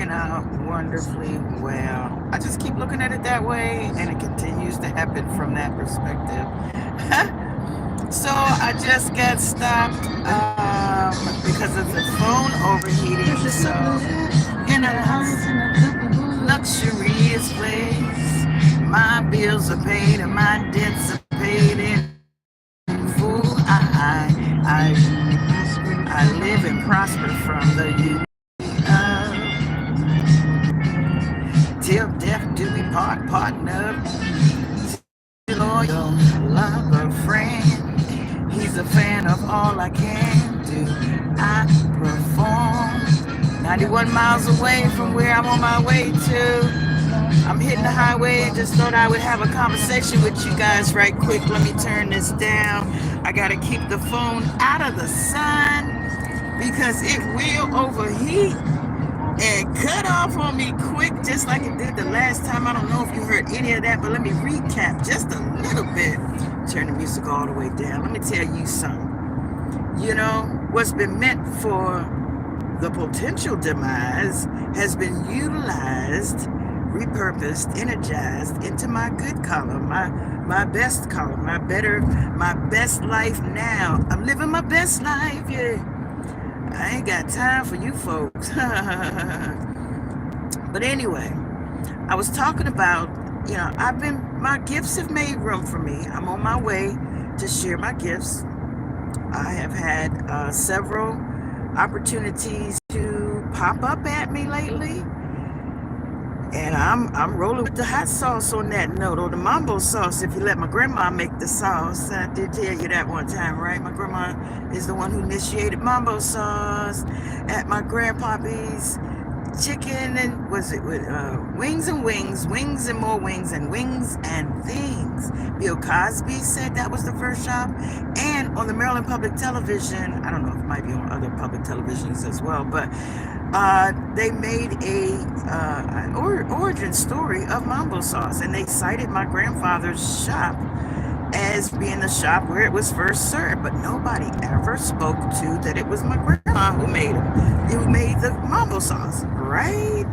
working out wonderfully well. I just keep looking at it that way, and it continues to happen from that perspective. So I just got stopped because of the phone overheating. So in a luxurious place, my bills are paid and my debts are paid in full. I live and prosper from the union of till death do we part, partner. Loyal lover friend. He's a fan of all I can do. I perform 91 miles away from where I'm on my way to. I'm hitting the highway and just thought I would have a conversation with you guys right quick. Let me turn this down. I gotta keep the phone out of the sun because it will overheat and cut off on me quick, just like it did the last time. I don't know if you heard any of that, but let me recap just a little bit. Turn the music all the way down. Let me tell you something. You know, what's been meant for the potential demise has been utilized, repurposed, energized into my good column, my best column, my best life now. I'm living my best life, yeah. I ain't got time for you folks. But anyway, I was talking about, my gifts have made room for me. I'm on my way to share my gifts. I have had several opportunities to pop up at me lately. And I'm rolling with the hot sauce on that note, or the mambo sauce, if you let my grandma make the sauce. I did tell you that one time, right? My grandma is the one who initiated mambo sauce at my grandpappy's chicken and was it with wings and more wings and things. Bill Cosby said that was the first shop. And on the Maryland Public Television, I don't know if it might be on other public televisions as well, but they made an origin story of mambo sauce, and they cited my grandfather's shop as being the shop where it was first served, but nobody ever spoke to that it was my grandma who made the mambo sauce, right?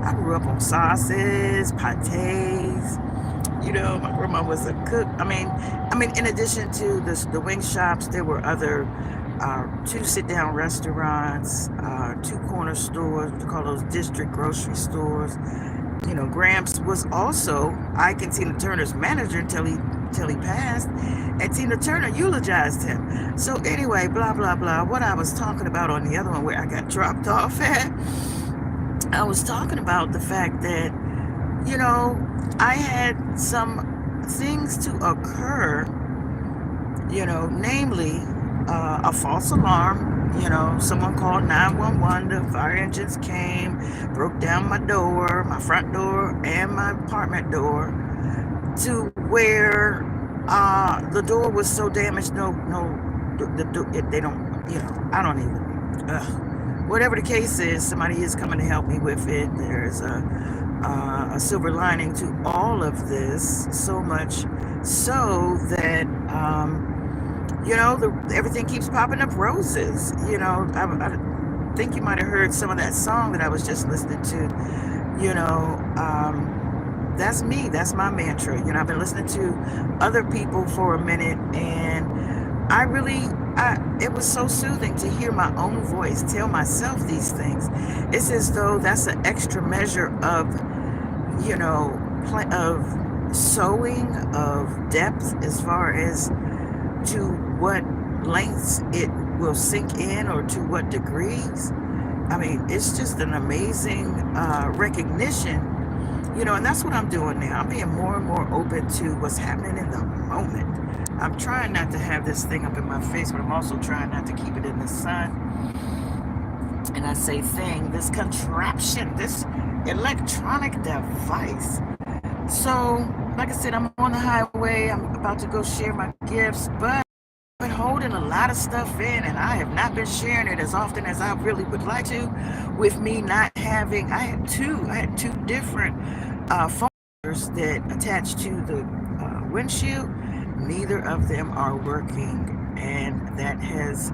I grew up on sauces, pâtés. You know, my grandma was a cook. I mean, in addition to the wing shops, there were other 2 sit-down restaurants, 2 corner stores, we call those district grocery stores. You know, Gramps was also Ike and Tina Turner's manager until he passed, and Tina Turner eulogized him. So anyway, blah, blah, blah. What I was talking about on the other one where I got dropped off at, I was talking about the fact that, you know, I had some things to occur, you know, namely a false alarm. You know, someone called 911, the fire engines came, broke down my door, my front door and my apartment door, to where the door was so damaged, they don't, you know, I don't even, whatever the case is, somebody is coming to help me with it. There's a silver lining to all of this, so much so that, you know, everything keeps popping up roses. You know, I think you might have heard some of that song that I was just listening to. You know, that's me. That's my mantra. You know, I've been listening to other people for a minute, and it was so soothing to hear my own voice tell myself these things. It's as though that's an extra measure of, you know, of sowing, of depth, as far as to what lengths it will sink in or to what degrees. I mean, it's just an amazing recognition, you know, and that's what I'm doing now. I'm being more and more open to what's happening in the moment. I'm trying not to have this thing up in my face, but I'm also trying not to keep it in the sun. And I say thing, this contraption, this electronic device. So, like I said, I'm on the highway. I'm about to go share my gifts, but I've been holding a lot of stuff in, and I have not been sharing it as often as I really would like to, with me not having, I had two different folders that attached to the windshield. Neither of them are working, and that has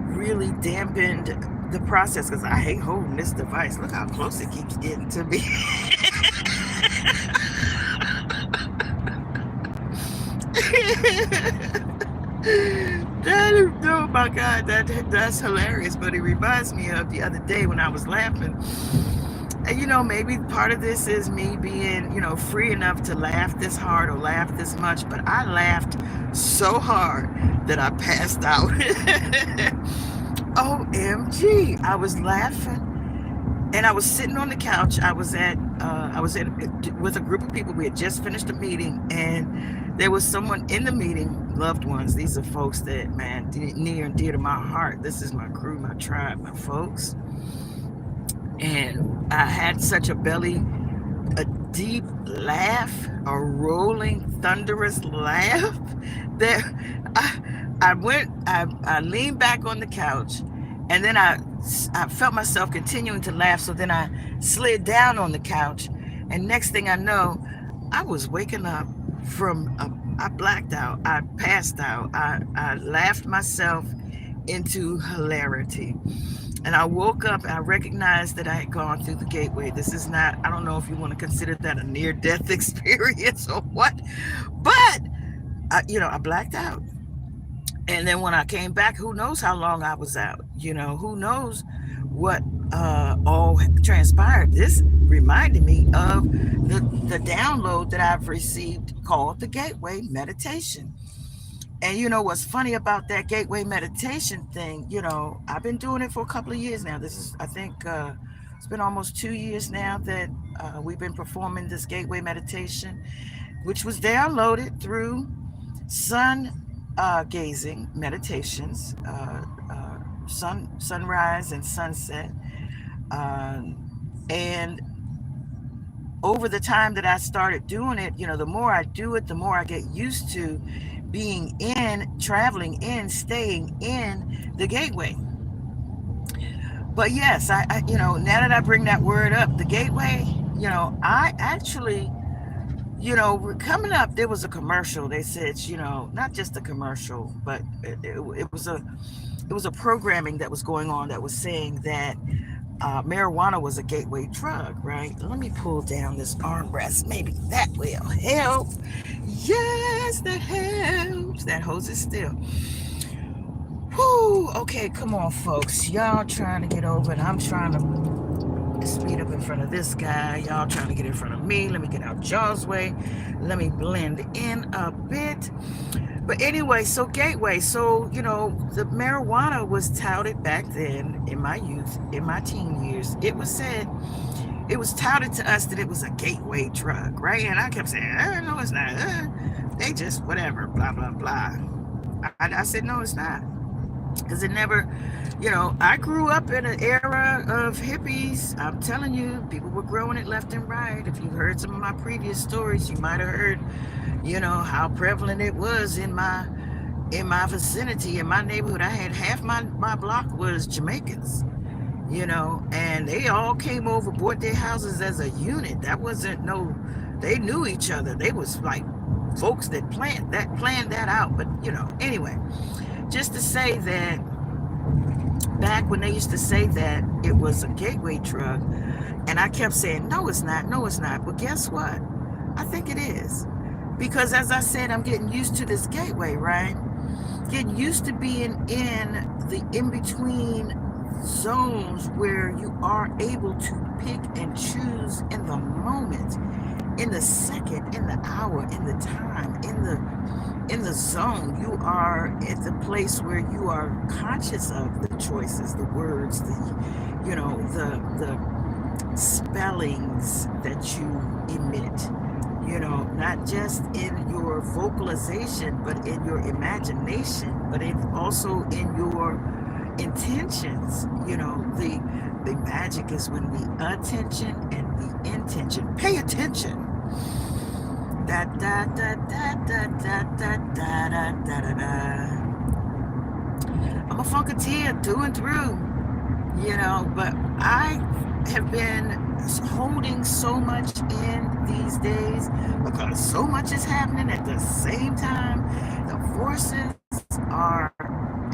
really dampened the process, because I hate holding this device. Look how close it keeps getting to me. Oh my God, that's hilarious. But it reminds me of the other day when I was laughing. And maybe part of this is me being, free enough to laugh this hard or laugh this much. But I laughed so hard that I passed out. OMG. I was laughing and I was sitting on the couch. I was with a group of people. We had just finished a meeting, and there was someone in the meeting, loved ones. These are folks that, man, near and dear to my heart. This is my crew, my tribe, my folks. And I had such a deep laugh, a rolling, thunderous laugh that I leaned back on the couch, and then I felt myself continuing to laugh. So then I slid down on the couch, and next thing I know, I was waking up I blacked out. I passed out. I laughed myself into hilarity. And I woke up and I recognized that I had gone through the gateway. This is not, I don't know if you want to consider that a near death experience or what, but I blacked out. And then when I came back, who knows how long I was out? Who knows what all transpired. This reminded me of the download that I've received called the Gateway Meditation. And what's funny about that gateway meditation thing, I've been doing it for a couple of years now. This is, I think, it's been almost 2 years now that we've been performing this gateway meditation, which was downloaded through sun gazing meditations, sunrise and sunset. And over the time that I started doing it, the more I do it, the more I get used to traveling in, staying in the gateway. But yes, I now that I bring that word up, the gateway, I actually, coming up, there was a commercial. They said, not just a commercial, but it was a programming that was going on that was saying that marijuana was a gateway drug, right? Let me pull down this armrest. Maybe that will help. Yes, that helps. That hose is still. Whew. Okay, come on, folks. Y'all trying to get over it. I'm trying to speed up in front of this guy. Y'all trying to get in front of me. Let me get out Jaw's way. Let me blend in a bit. But anyway, so gateway. So, the marijuana was touted back then in my youth, in my teen years. It was touted to us that it was a gateway drug, right? And I kept saying, no, it's not. They just, whatever, blah, blah, blah. I said, no, it's not. Because it never, I grew up in an era of hippies. I'm telling you, people were growing it left and right. If you've heard some of my previous stories, you might have heard, how prevalent it was in my vicinity, in my neighborhood. I had half my block was Jamaicans, and they all came over, bought their houses as a unit. That wasn't they knew each other. They was like folks that planned that out. But, anyway, just to say that back when they used to say that it was a gateway drug, and I kept saying, no, it's not. No, it's not. But guess what? I think it is. Because as I said, I'm getting used to this gateway, right? Getting used to being in the in-between zones where you are able to pick and choose in the moment, in the second, in the hour, in the time, in the zone. You are at the place where you are conscious of the choices, the words, the spellings that you emit. Not just in your vocalization, but in your imagination, but also in your intentions. The magic is when the attention and the intention. Pay attention. Da da da da da da da da da da da. I'm a funketeer through and through, but I have been holding so much in these days because so much is happening at the same time. The forces are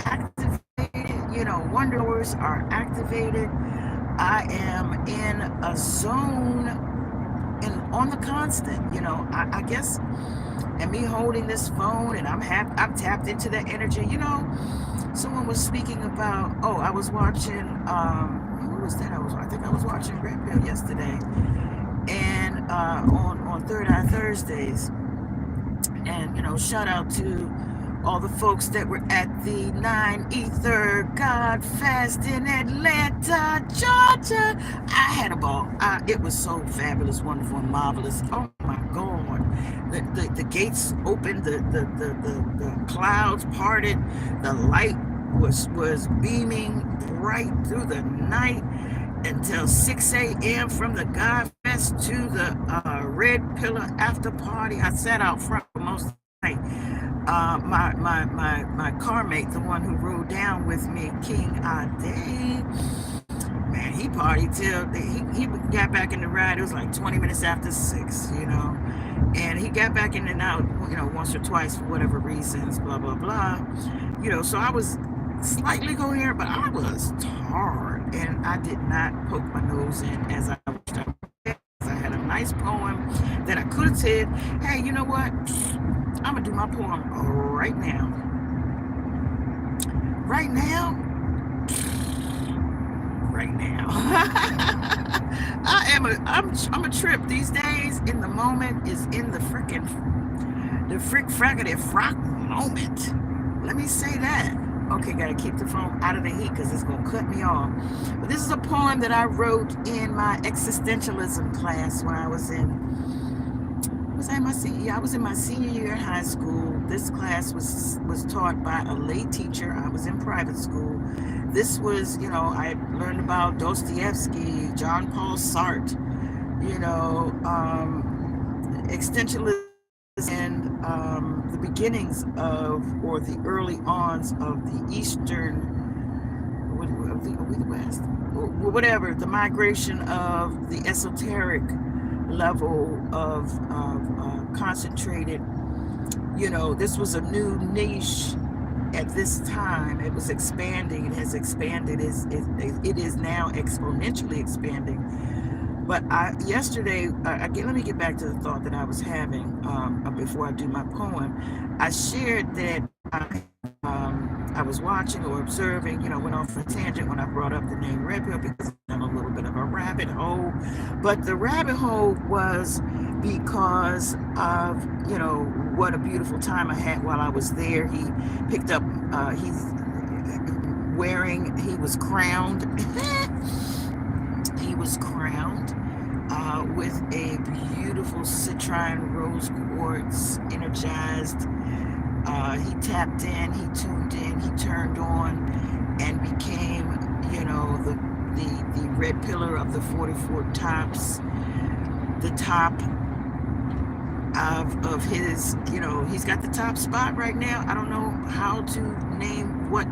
activated, wonder powers are activated. I am in a zone and on the constant, I guess, and me holding this phone and I'm tapped into that energy. Someone was speaking about, oh, I was watching, what was that? I think I was watching Red Pill yesterday, and on Third Eye Thursdays, and shout out to all the folks that were at the 9 Ether God Fest in Atlanta, Georgia. I had a ball. It was so fabulous, wonderful, and marvelous. Oh my God. The gates opened, the clouds parted, the light was beaming bright through the night until 6 a.m. from the God Fest to the Red Pillar after party. I sat out front for most of the night. My car mate, the one who rode down with me, King Ade, man, he partied till he got back in the ride. It was like 20 minutes after 6, and he got back in and out, once or twice for whatever reasons, blah blah blah, So I was slightly coherent, but I was tired, and I did not poke my nose in as I watched up. I had a nice poem that I could have said, hey, you know what? I'm going to do my poem right now. Right now? Right now. I'm a trip these days. In the moment is in the frackety frock moment. Let me say that. Okay, gotta keep the phone out of the heat because it's gonna cut me off. But this is a poem that I wrote in my existentialism class when I was in I was in my senior year in high school. This class was taught by a lay teacher. I was in private school. This was, I learned about Dostoevsky, John Paul Sartre, existentialism, and the beginnings of, or the early ons of the Eastern, are we the West? Whatever, the migration of the esoteric level of concentrated, this was a new niche at this time. It was expanding. It has expanded. It is now exponentially expanding. But yesterday, let me get back to the thought that I was having before I do my poem. I shared that I was watching or observing, went off a tangent when I brought up the name Red Pill because I'm a little bit of a rabbit hole. But the rabbit hole was because of, what a beautiful time I had while I was there. He picked up, he was crowned. He was crowned with a beautiful citrine rose quartz, energized. He tapped in, he tuned in, he turned on, and became, the red pillar of the 44 tops, the top of his, he's got the top spot right now. I don't know how to name what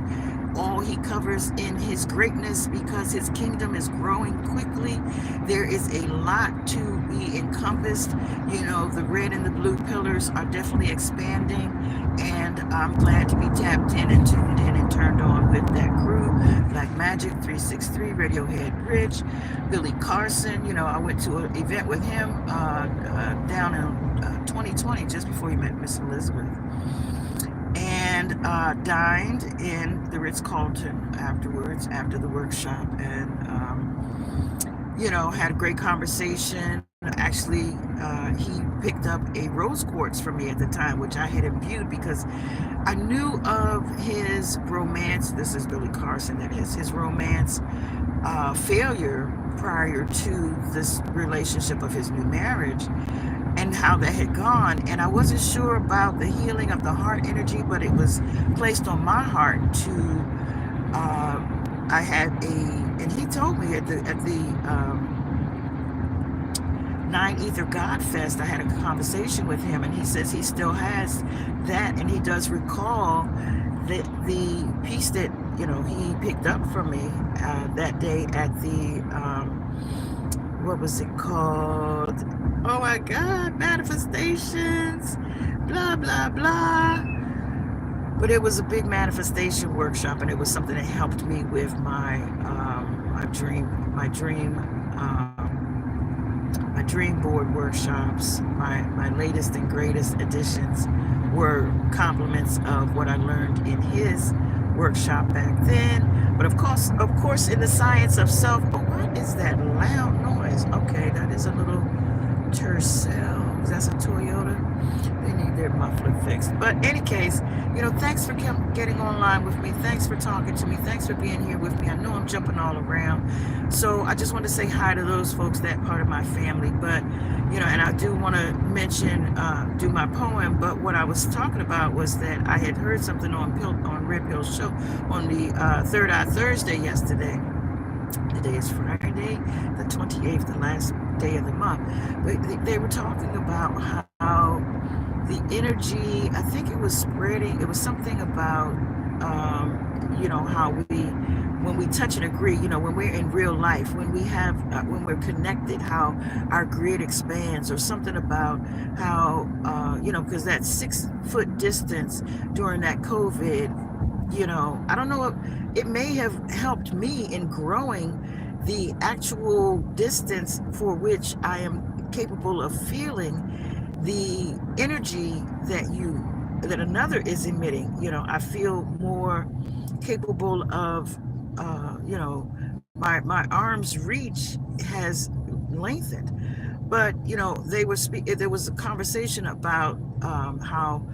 all he covers in his greatness because his kingdom is growing quickly. There is a lot to be encompassed. The red and the blue pillars are definitely expanding, and I'm glad to be tapped in and tuned in and turned on with that crew. Black Magic 363, Radiohead Rich, Billy Carson. I went to an event with him down in 2020, just before he met Miss Elizabeth, and dined in the Ritz-Carlton afterwards, after the workshop, and had a great conversation. Actually, he picked up a rose quartz for me at the time, which I had imbued because I knew of his romance. This is Billy Carson, that is his romance failure prior to this relationship of his new marriage, and how that had gone. And I wasn't sure about the healing of the heart energy, but it was placed on my heart to, I had and he told me at the 9 Ether God Fest, I had a conversation with him, and he says he still has that, and he does recall the piece that, he picked up from me that day at the, what was it called? Oh my God, manifestations, blah, blah, blah. But it was a big manifestation workshop, and it was something that helped me with my dream board workshops. My latest and greatest additions were compliments of what I learned in his workshop back then. But of course, in the science of self. Oh, what is that loud noise? Okay, that is a little Tercel. That's a Toyota. They need their muffler fixed. But in any case, thanks for getting online with me. Thanks for talking to me. Thanks for being here with me. I know I'm jumping all around. So I just want to say hi to those folks, that part of my family. But, and I do want to mention, do my poem. But what I was talking about was that I had heard something on Red Pill's show on the Third Eye Thursday yesterday. Today is Friday, the 28th, the last day of the month. But they were talking about how the energy, I think it was spreading, it was something about, how when we touch and agree, when we're in real life, when we're connected, how our grid expands, or something about how, because that 6-foot distance during that COVID, I don't know, it may have helped me in growing the actual distance for which I am capable of feeling the energy that another is emitting. I feel more capable of, my arm's reach has lengthened. But there was a conversation about how,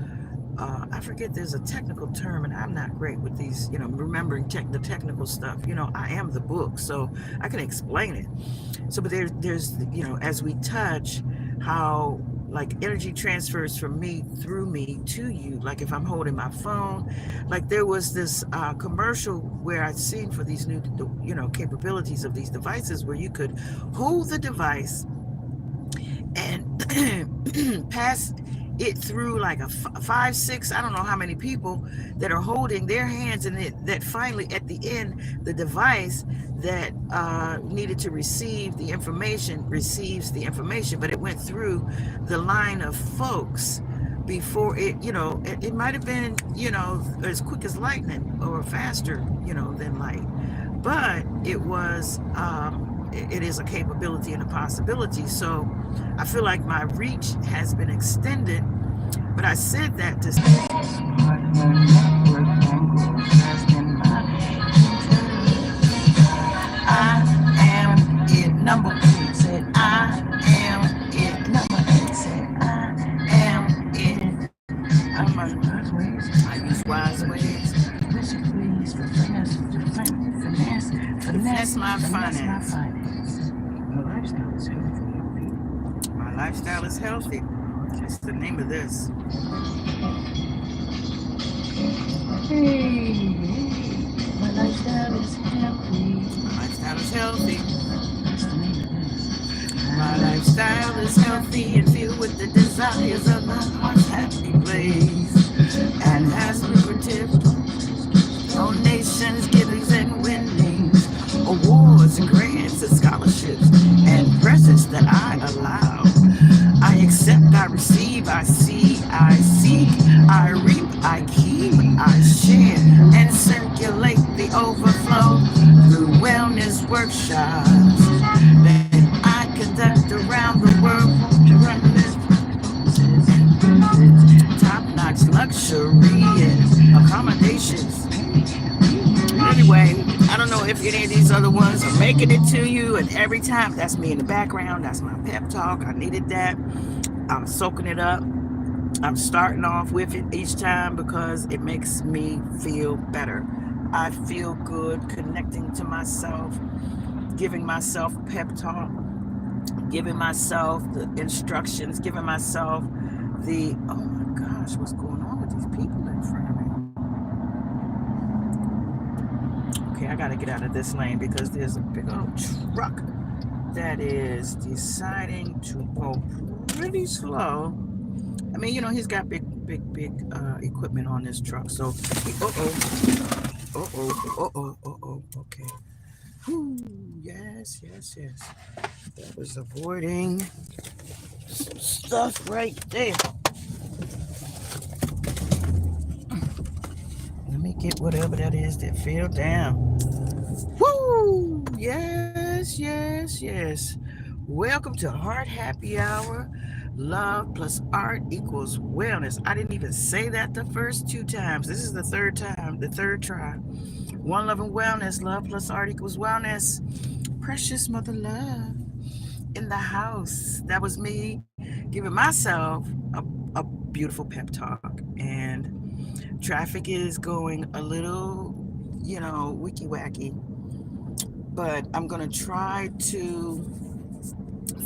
I forget, there's a technical term, and I'm not great with these, remembering the technical stuff. I am the book, so I can explain it. So, but there's, as we touch, how like energy transfers from me through me to you. Like if I'm holding my phone, like there was this commercial where I'd seen for these new, capabilities of these devices, where you could hold the device and pass it through like a 5, 6, I don't know how many people that are holding their hands, and that finally at the end, the device that needed to receive the information receives the information, but it went through the line of folks before it might have been, as quick as lightning, or faster, than light. But it is a capability and a possibility. So I feel like my reach has been extended. But I said that to say, I am it. Number 8 said, I am it. Number 8 said, I am it. I use wise ways. Finesse my finance. My lifestyle is healthy. My lifestyle is healthy. That's the name of this. Hey, my lifestyle is healthy. My lifestyle is healthy. That's the name of this. My lifestyle is healthy and filled with the desires of my heart's happy place, and has lucrative donations, givings, and winnings, awards and grants and scholarships, and presents that I allow. I accept, I receive, I see, I seek, I reap, I keep, I share, and circulate the overflow through wellness workshops that I conduct around the world. Top-notch luxury and accommodations. Anyway, I don't know if any of these other ones are making it to you, and every time, that's me in the background, that's my pep talk. I needed that. I'm soaking it up. I'm starting off with it each time because it makes me feel better. I feel good connecting to myself, giving myself a pep talk, giving myself the instructions, giving myself the, oh my gosh, what's going on with these people in front of me? Okay, I gotta get out of this lane because there's a big old truck that is deciding to go pretty slow. I mean, he's got big equipment on this truck. So, okay. Whew, yes. That was avoiding stuff right there. get whatever that is that fell down. Woo! Yes, yes, yes. Welcome to Heart Happy Hour. Love plus art equals wellness. I didn't even say that the first two times. This is the third time, the third try. One love and wellness. Love plus art equals wellness. Precious mother love in the house. That was me giving myself a beautiful pep talk. And traffic is going a little, wiki wacky. But I'm going to try to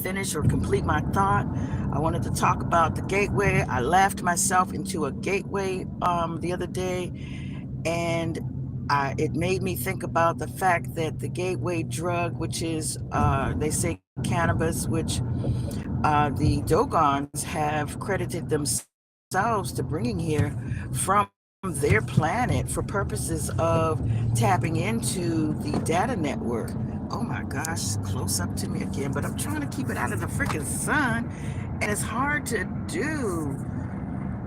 finish or complete my thought. I wanted to talk about the gateway. I laughed myself into a gateway the other day, and it made me think about the fact that the gateway drug, which is, they say cannabis, which the Dogons have credited themselves to bringing here from their planet for purposes of tapping into the data network. Oh my gosh, close up to me again, but I'm trying to keep it out of the freaking sun, and it's hard to do.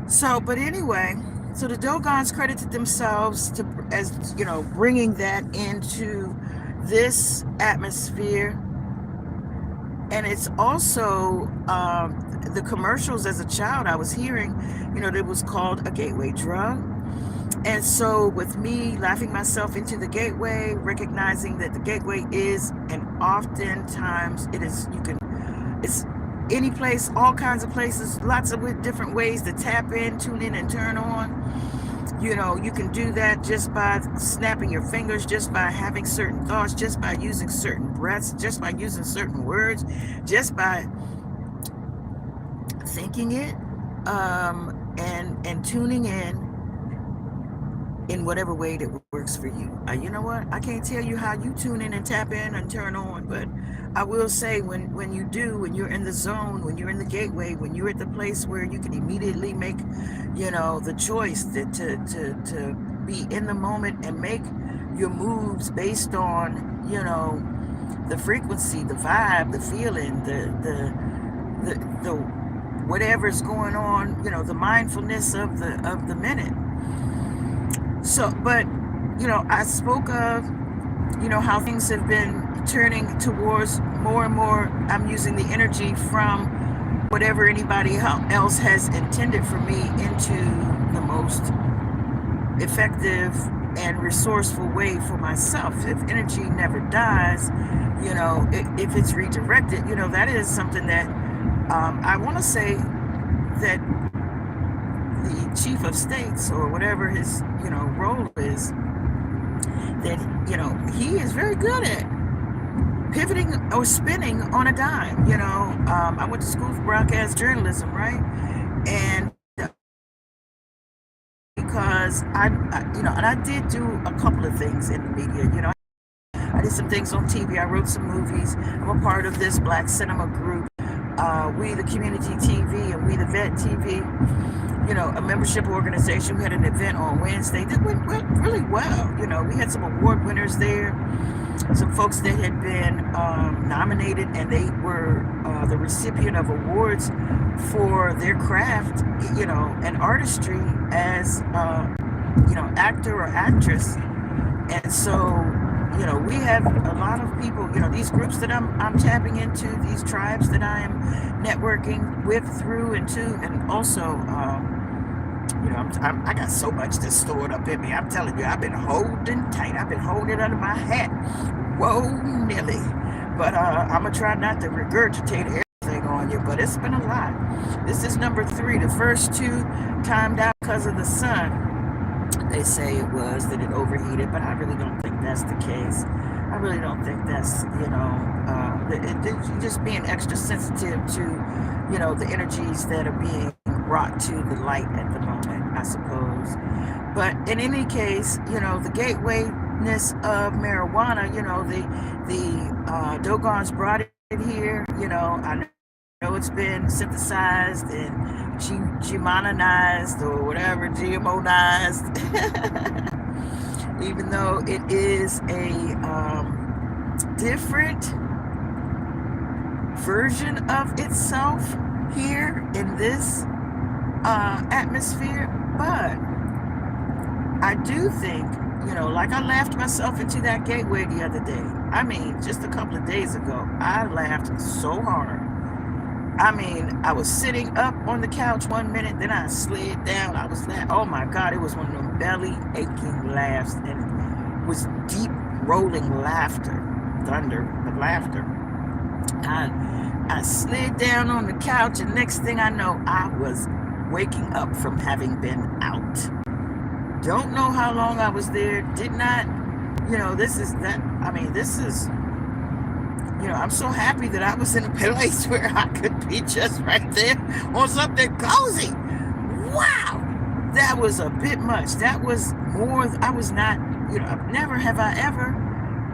So, but anyway, so the Dogons credited themselves to as bringing that into this atmosphere, and it's also the commercials as a child I was hearing, that was called a gateway drug. And so with me laughing myself into the gateway, recognizing that the gateway is, and oftentimes it's any place, all kinds of places, lots of different ways to tap in, tune in, and turn on. You can do that just by snapping your fingers, just by having certain thoughts, just by using certain breaths, just by using certain words, just by thinking it, and tuning in whatever way that works for you. You know what? I can't tell you how you tune in and tap in and turn on, but I will say when you do, when you're in the zone, when you're in the gateway, when you're at the place where you can immediately make, the choice to be in the moment and make your moves based on, the frequency, the vibe, the feeling, the whatever's going on, the mindfulness of the minute. So, but, I spoke of, how things have been turning towards more and more. I'm using the energy from whatever anybody else has intended for me into the most effective and resourceful way for myself. If energy never dies, if it's redirected, that is something that I want to say that the chief of states, or whatever his role is, that he is very good at pivoting or spinning on a dime. I went to school for broadcast journalism, right? And because and I did do a couple of things in the media. I did some things on TV. I wrote some movies. I'm a part of this Black cinema group, We the Community TV and We the Vet TV. A membership organization. We had an event on Wednesday that went really well. We had some award winners there, some folks that had been nominated, and they were the recipient of awards for their craft, and artistry as, actor or actress. And so, we have a lot of people, these groups that I'm tapping into, these tribes that I am networking with, through, and to, and also, I got so much that's stored up in me. I'm telling you, I've been holding tight. I've been holding it under my hat. Whoa, Millie. But I'm going to try not to regurgitate everything on you, but it's been a lot. This is number 3. The first 2 timed out because of the sun. They say it was, that it overheated, but I really don't think that's the case. I really don't think that's, just being extra sensitive to, the energies that are being brought to the light at the moment, I suppose. But in any case, the gatewayness of marijuana, the Dogons brought it here. I know it's been synthesized and GMOnized or whatever, GMOnized, even though it is a different version of itself here in this atmosphere. But I do think, like I laughed myself into that gateway the other day. I mean, just a couple of days ago, I laughed so hard. I mean, I was sitting up on the couch one minute, then I slid down. I was laughing. Oh my God, it was one of them belly aching laughs, and it was deep rolling laughter, thunder, the laughter. I slid down on the couch, and next thing I know, I was waking up from having been out. Don't know how long I was there. Did not, this is that. I mean, this is, I'm so happy that I was in a place where I could be just right there on something cozy. Wow, that was a bit much. That was more. I was not, never have I ever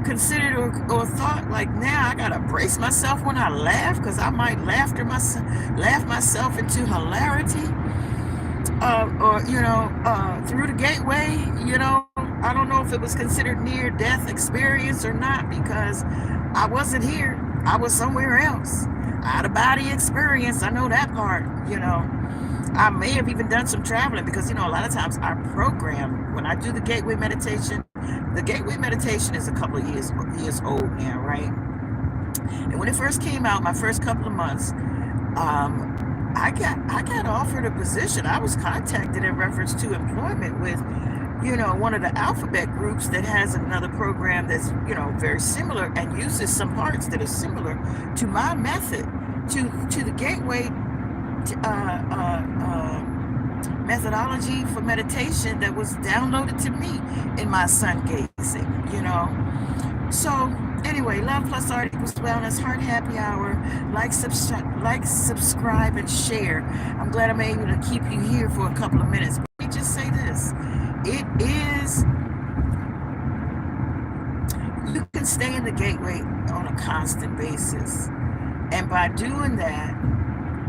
considered or thought like, now I gotta brace myself when I laugh, because I might laugh myself into hilarity, or through the gateway. I don't know if it was considered near death experience or not, because I wasn't here. I was somewhere else. Out of body experience. I know that part. I may have even done some traveling, because a lot of times our program, when I do the gateway meditation is a couple of years old now, right? And when it first came out, my first couple of months, I got offered a position. I was contacted in reference to employment with one of the alphabet groups that has another program that's very similar, and uses some parts that are similar to my method, to the gateway methodology for meditation that was downloaded to me in my sun gazing. So anyway, Love+Art equals wellness, heart happy hour. Like, subscribe, and share. I'm glad I'm able to keep you here for a couple of minutes. But let me just say this. You can stay in the gateway on a constant basis. And by doing that,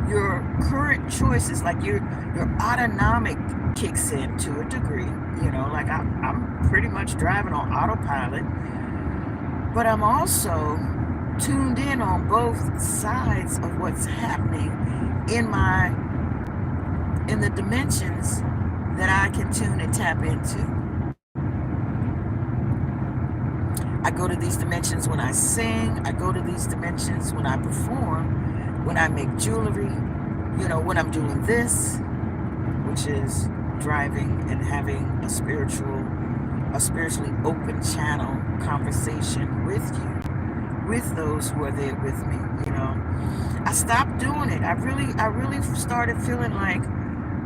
your current choices, like your autonomic kicks in to a degree. Like I'm pretty much driving on autopilot, but I'm also tuned in on both sides of what's happening in the dimensions that I can tune and tap into. I go to these dimensions when I sing. I go to these dimensions when I perform, when I make jewelry, when I'm doing this, which is driving and having a spiritually open channel conversation with you, with those who are there with me. I stopped doing it. I really started feeling like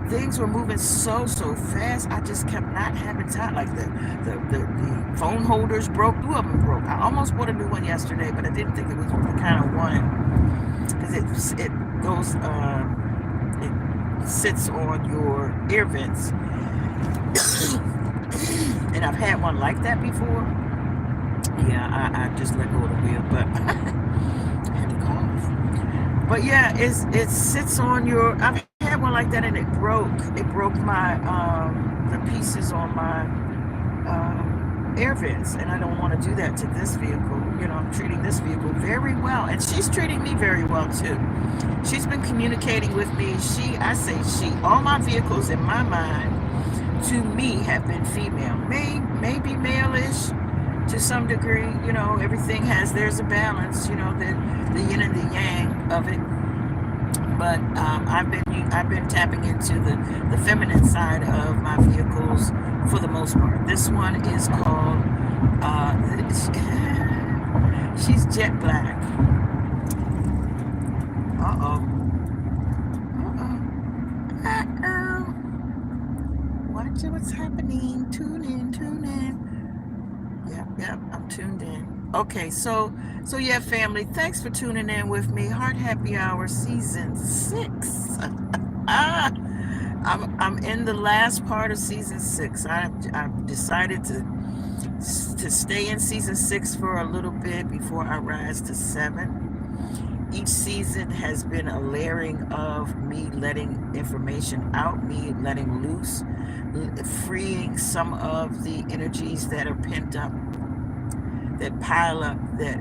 things were moving so fast. I just kept not having time. Like the phone holders broke. 2 of them broke. I almost bought a new one yesterday, but I didn't think it was the kind of one, because it goes, it sits on your ear vents. And I've had one like that before. Yeah, I just let go of the wheel, but I had to cough. But yeah, it sits on your. I've had one like that, and it broke. It broke my the pieces on my air vents, and I don't want to do that to this vehicle. I'm treating this vehicle very well, and she's treating me very well too. She's been communicating with me. All my vehicles in my mind, to me, have been female, maybe male-ish to some degree. Everything there's a balance, the yin and the yang of it. But I've been tapping into the feminine side of my vehicles for the most part. This one is called she's jet black. Watch what's happening. Tune in. Yep, I'm tuned in. Okay, so yeah, family, thanks for tuning in with me. Heart Happy Hour Season 6. I'm in the last part of Season 6. I've decided to stay in Season 6 for a little bit before I rise to 7. Each season has been a layering of me letting information out, me letting loose, freeing some of the energies that are pent up, that pile up, that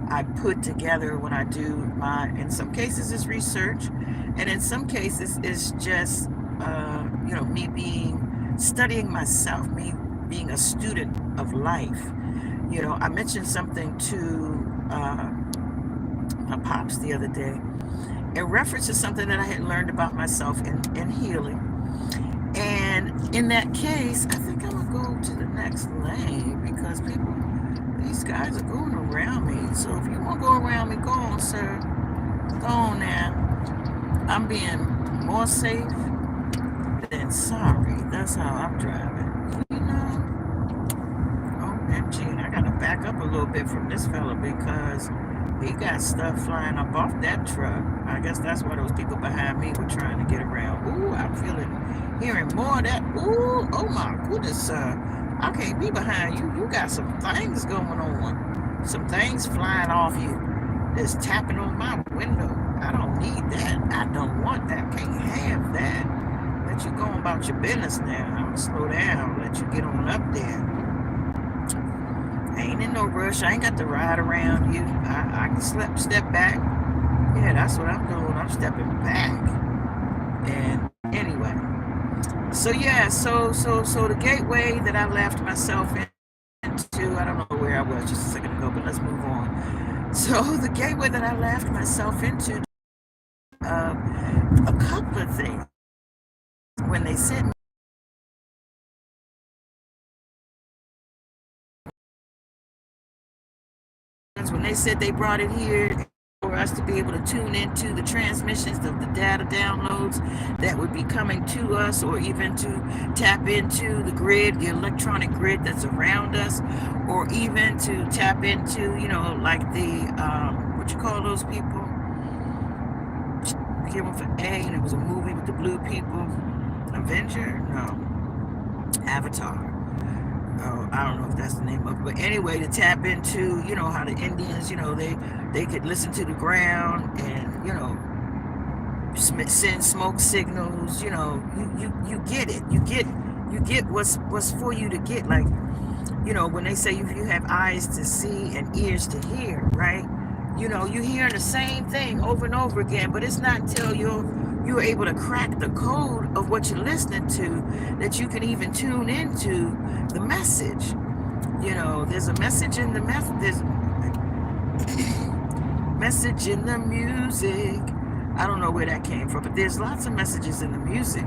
I put together when I do in some cases it's research, and in some cases it's just, me being studying myself, me being a student of life. I mentioned something to my pops the other day in reference to something that I had learned about myself in healing. And in that case, I think I'm going to go to the next lane because these guys are going around me. So if you want to go around me, go on, sir. Go on now. I'm being more safe than sorry. That's how I'm driving. OMG, I got to back up a little bit from this fella because he got stuff flying up off that truck. I guess that's why those people behind me were trying to get around. Ooh, I'm hearing more of that. Ooh, oh my goodness, I can't be behind you. You got some things going on. Some things flying off you. It's tapping on my window. I don't need that. I don't want that. Can't have that. Let you go about your business now. I'm gonna slow down. Let you get on up there. I ain't in no rush. I ain't got to ride around you. I can step back. Yeah, that's what I'm doing. I'm stepping back. And anyway, so yeah, so the gateway that I left myself into, I don't know where I was just a second ago, but let's move on. So the gateway that I left myself into, a couple of things. When they said they brought it here for us to be able to tune into the transmissions of the data downloads that would be coming to us, or even to tap into the grid, the electronic grid that's around us, or even to tap into, like the, what you call those people? I came for A, and it was a movie with the blue people. Avenger? No. Avatar. Oh, I don't know if that's the name of it, but anyway, to tap into, how the Indians, they could listen to the ground and, send smoke signals. You get it. You get what's for you to get. Like, when they say if you have eyes to see and ears to hear, right? You're hearing the same thing over and over again, but it's not until you're able to crack the code of what you're listening to that you can even tune into the message. There's a message in the there's message in the music. I don't know where that came from, but there's lots of messages in the music,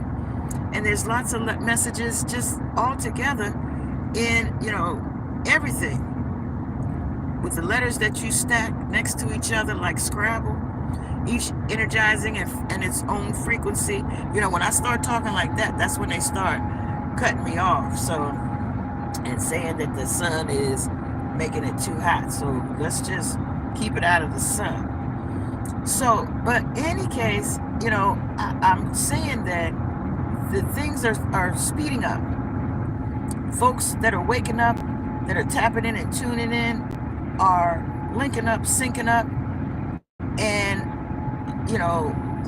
and there's lots of messages just all together in everything, with the letters that you stack next to each other like Scrabble, each energizing and its own frequency. When I start talking like that, that's when they start cutting me off. So, and saying that the sun is making it too hot. So let's just keep it out of the sun. So, but in any case, I'm saying that the things are speeding up. Folks that are waking up, that are tapping in and tuning in, are linking up, syncing up, and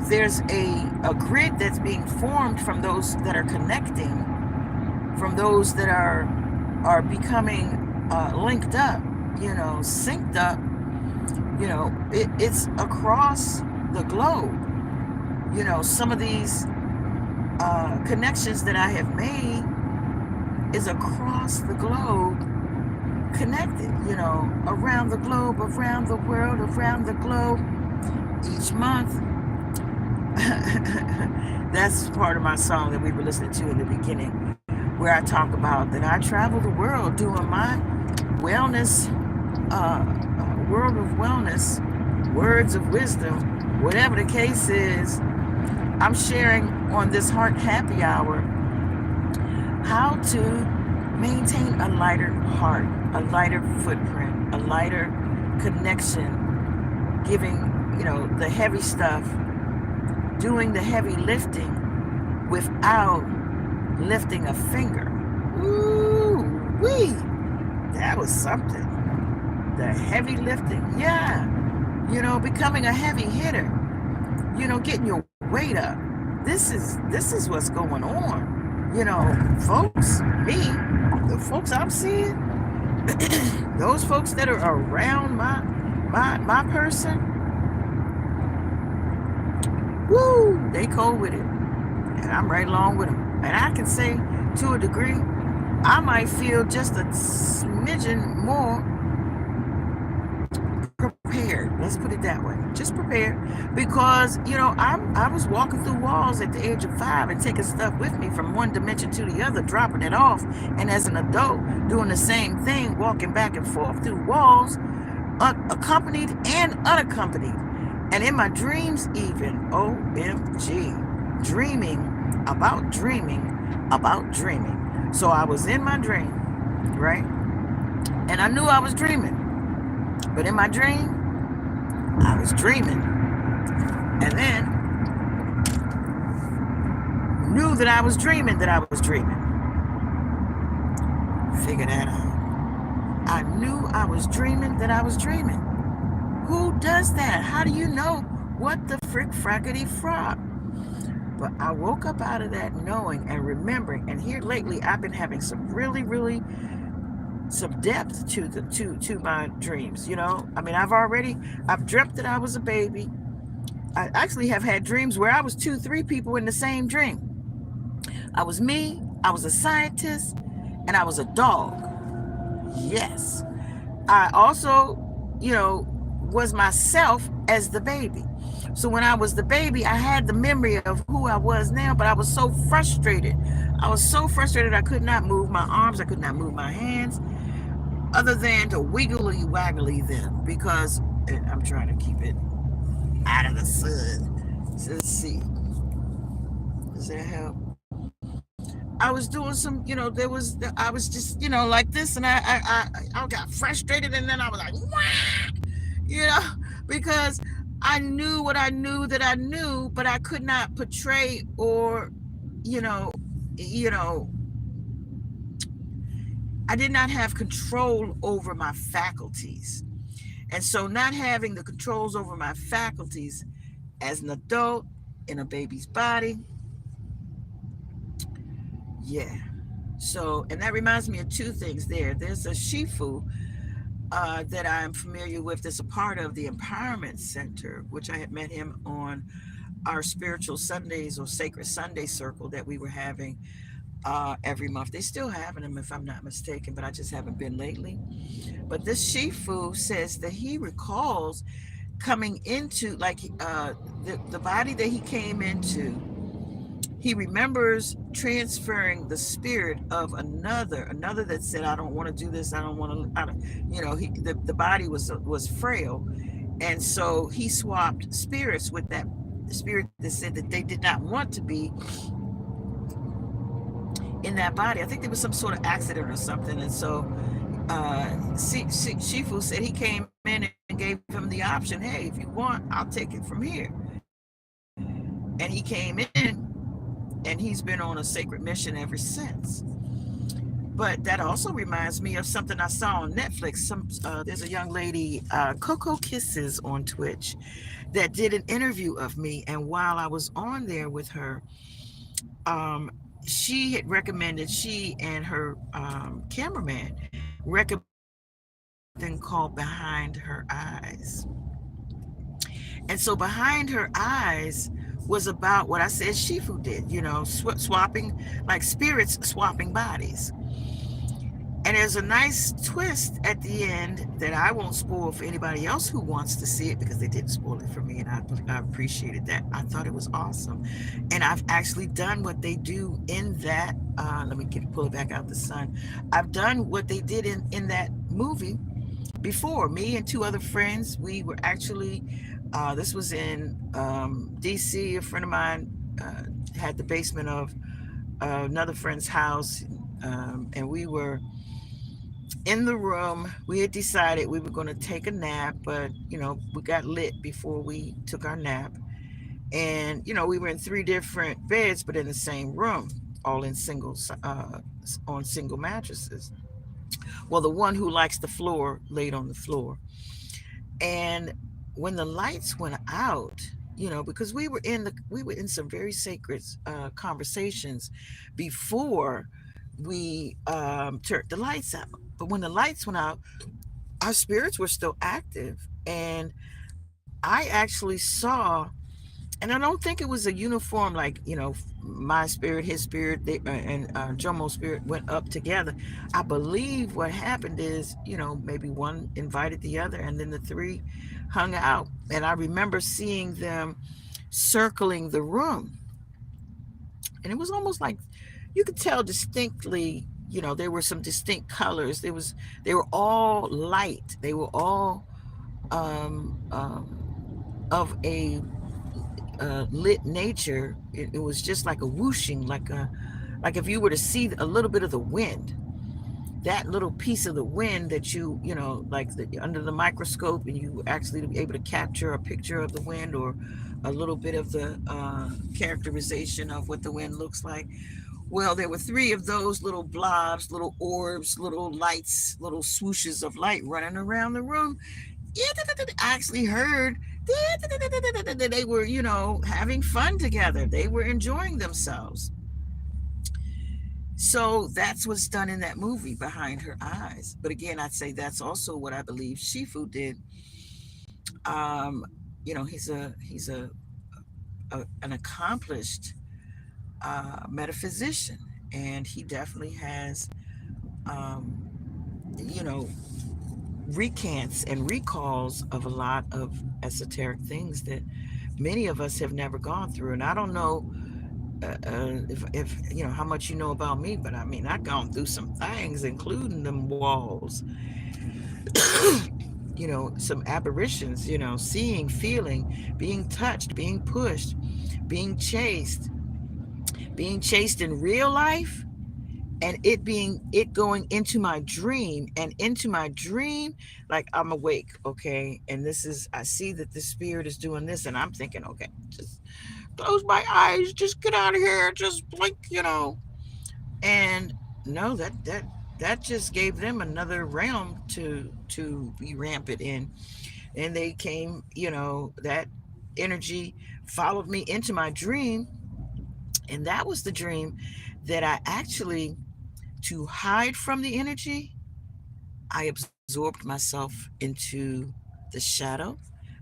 there's a grid that's being formed from those that are connecting, from those that are becoming linked up, synced up. It's across the globe. Some of these connections that I have made is across the globe, connected, around the globe, around the world, around the globe. Each month, that's part of my song that we were listening to in the beginning, where I talk about that I travel the world doing my wellness, world of wellness, words of wisdom, whatever the case is. I'm sharing on this Heart Happy Hour how to maintain a lighter heart, a lighter footprint, a lighter connection, giving, the heavy stuff, doing the heavy lifting without lifting a finger. Ooh-wee. That was something. The heavy lifting. Yeah. Becoming a heavy hitter. Getting your weight up. This is what's going on. Folks, the folks I'm seeing, those folks that are around my person, woo, they cold with it, and I'm right along with them. And I can say to a degree, I might feel just a smidgen more prepared. Let's put it that way. Just prepared. Because, I was walking through walls at the age of 5 and taking stuff with me from one dimension to the other, dropping it off. And as an adult, doing the same thing, walking back and forth through walls, accompanied and unaccompanied. And in my dreams, even, OMG, dreaming about dreaming. So I was in my dream, right? And I knew I was dreaming. But in my dream, I was dreaming. And then knew that I was dreaming that I was dreaming. Figure that out. I knew I was dreaming that I was dreaming. Who does that? How do you know what the frick frackety frog? But I woke up out of that knowing and remembering. And here lately, I've been having some really some depth to my dreams. I mean, I've dreamt that I was a baby. I actually have had dreams where I was 2, 3 people in the same dream. I was me, I was a scientist, and I was a dog. Yes. I also, was myself as the baby. So when I was the baby, I had the memory of who I was now, but I was so frustrated. I could not move my arms, I could not move my hands, other than to wiggly waggly them, because I'm trying to keep it out of the sun. So let's see. Does that help? I was doing some, I was just, like this, and I got frustrated, and then I was like, wah! you know, because I knew what I knew that I knew, but I could not portray or, you know, you know, I did not have control over my faculties. And so not having the controls over my faculties as an adult in a baby's body, yeah. So, and that reminds me of two things there. There's a Shifu that I'm familiar with that's a part of the Empowerment Center, which I had met him on our Spiritual Sundays or Sacred Sunday Circle that we were having every month. They still having them, if I'm not mistaken, but I just haven't been lately. But this Shifu says that he recalls coming into, like, the body that he came into. He remembers transferring the spirit of another that said, "I don't want to do this. I don't want to." The body was frail, and so he swapped spirits with that spirit that said that they did not want to be in that body. I think there was some sort of accident or something, and so Shifu said he came in and gave him the option. Hey, if you want, I'll take it from here. And he came in, and he's been on a sacred mission ever since. But that also reminds me of something I saw on Netflix. There's a young lady, Coco Kisses on Twitch, that did an interview of me. And while I was on there with her, she had recommended, she and her cameraman recommended something called Behind Her Eyes. And so Behind Her Eyes was about what I said Shifu did, swapping, like spirits swapping bodies. And there's a nice twist at the end that I won't spoil for anybody else who wants to see it, because they didn't spoil it for me, and I appreciated that. I thought it was awesome. And I've actually done what they do in that, let me pull it back out the sun. I've done what they did in that movie before. Me and 2 other friends, we were actually, this was in DC. A friend of mine had the basement of another friend's house, and we were in the room. We had decided we were going to take a nap, but we got lit before we took our nap. And we were in 3 different beds, but in the same room, all in on single mattresses. Well, the one who likes the floor laid on the floor. And when the lights went out, because we were in some very sacred conversations before we turned the lights out. But when the lights went out, our spirits were still active, and I actually saw And I don't think it was a uniform, like, my spirit, his spirit, and Jomo's spirit went up together. I believe what happened is, maybe one invited the other, and then the three hung out. And I remember seeing them circling the room, and it was almost like you could tell distinctly. There were some distinct colors. They were all light. They were all of a lit nature. It was just like a whooshing, like if you were to see a little bit of the wind, that little piece of the wind that like under the microscope, and you actually be able to capture a picture of the wind, or a little bit of the characterization of what the wind looks like. Well, there were three of those little blobs, little orbs, little lights, little swooshes of light running around the room. I actually heard they were, having fun together. They were enjoying themselves. So that's what's done in that movie, Behind Her Eyes. But again, I'd say that's also what I believe Shifu did. Um, he's an accomplished metaphysician, and he definitely has, um, you know, recants and recalls of a lot of esoteric things that many of us have never gone through. And I don't know if how much you know about me, but I mean, I've gone through some things, including them walls, some apparitions, seeing, feeling, being touched, being pushed, being chased, being chased in real life, and it going into my dream, and into my dream, like I'm awake, okay, and I see that the spirit is doing this, and I'm thinking, okay, just close my eyes, just get out of here, just blink, and no, that just gave them another realm to be rampant in. And they came, that energy followed me into my dream, and that was the dream that I actually, to hide from the energy, I absorbed myself into the shadow.